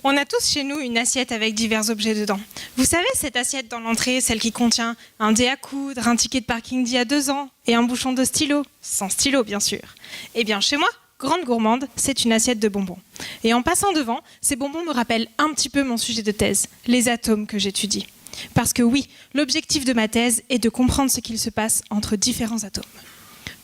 On a tous chez nous une assiette avec divers objets dedans. Vous savez, cette assiette dans l'entrée, celle qui contient un dé à coudre, un ticket de parking d'il y a 2 ans et un bouchon de stylo. Sans stylo, bien sûr. Eh bien, chez moi, grande gourmande, c'est une assiette de bonbons. Et en passant devant, ces bonbons me rappellent un petit peu mon sujet de thèse, les atomes que j'étudie. Parce que oui, l'objectif de ma thèse est de comprendre ce qu'il se passe entre différents atomes.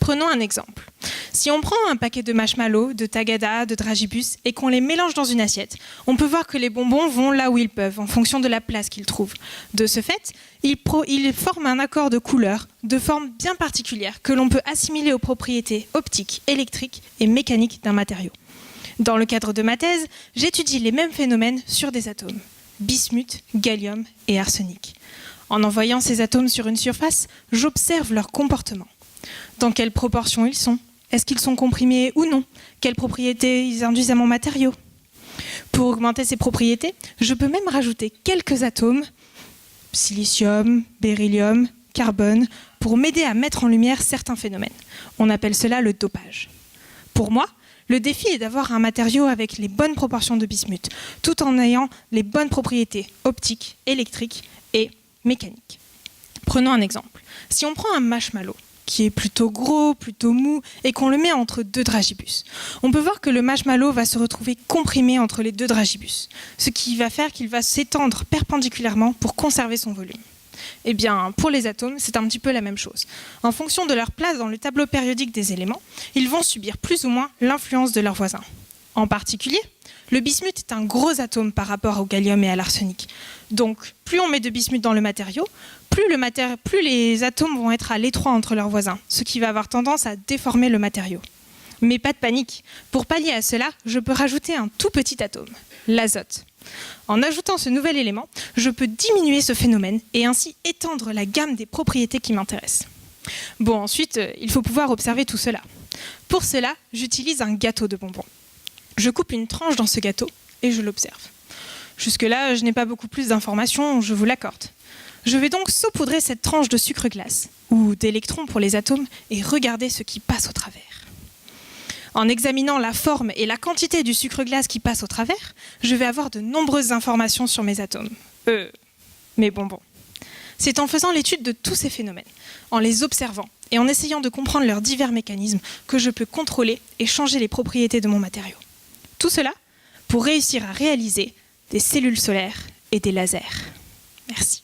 Prenons un exemple. Si on prend un paquet de marshmallows, de tagada, de dragibus et qu'on les mélange dans une assiette, on peut voir que les bonbons vont là où ils peuvent, en fonction de la place qu'ils trouvent. De ce fait, ils forment un accord de couleurs, de forme bien particulière, que l'on peut assimiler aux propriétés optiques, électriques et mécaniques d'un matériau. Dans le cadre de ma thèse, j'étudie les mêmes phénomènes sur des atomes. Bismuth, gallium et arsenic. En envoyant ces atomes sur une surface, j'observe leur comportement. Dans quelle proportion ils sont? Est-ce qu'ils sont comprimés ou non? Quelles propriétés ils induisent à mon matériau? Pour augmenter ces propriétés, je peux même rajouter quelques atomes, silicium, beryllium, carbone, pour m'aider à mettre en lumière certains phénomènes. On appelle cela le dopage. Pour moi, le défi est d'avoir un matériau avec les bonnes proportions de bismuth, tout en ayant les bonnes propriétés optiques, électriques et mécaniques. Prenons un exemple. Si on prend un marshmallow, qui est plutôt gros, plutôt mou, et qu'on le met entre 2 dragibus, on peut voir que le marshmallow va se retrouver comprimé entre les 2 dragibus, ce qui va faire qu'il va s'étendre perpendiculairement pour conserver son volume. Eh bien, pour les atomes, c'est un petit peu la même chose. En fonction de leur place dans le tableau périodique des éléments, ils vont subir plus ou moins l'influence de leurs voisins. En particulier, le bismuth est un gros atome par rapport au gallium et à l'arsenic. Donc, plus on met de bismuth dans le matériau, plus les atomes vont être à l'étroit entre leurs voisins, ce qui va avoir tendance à déformer le matériau. Mais pas de panique. Pour pallier à cela, je peux rajouter un tout petit atome, l'azote. En ajoutant ce nouvel élément, je peux diminuer ce phénomène et ainsi étendre la gamme des propriétés qui m'intéressent. Bon, ensuite, il faut pouvoir observer tout cela. Pour cela, j'utilise un gâteau de bonbons. Je coupe une tranche dans ce gâteau et je l'observe. Jusque-là, je n'ai pas beaucoup plus d'informations, je vous l'accorde. Je vais donc saupoudrer cette tranche de sucre glace, ou d'électrons pour les atomes, et regarder ce qui passe au travers. En examinant la forme et la quantité du sucre glace qui passe au travers, je vais avoir de nombreuses informations sur mes atomes. Mes bonbons. C'est en faisant l'étude de tous ces phénomènes, en les observant et en essayant de comprendre leurs divers mécanismes que je peux contrôler et changer les propriétés de mon matériau. Tout cela pour réussir à réaliser des cellules solaires et des lasers. Merci.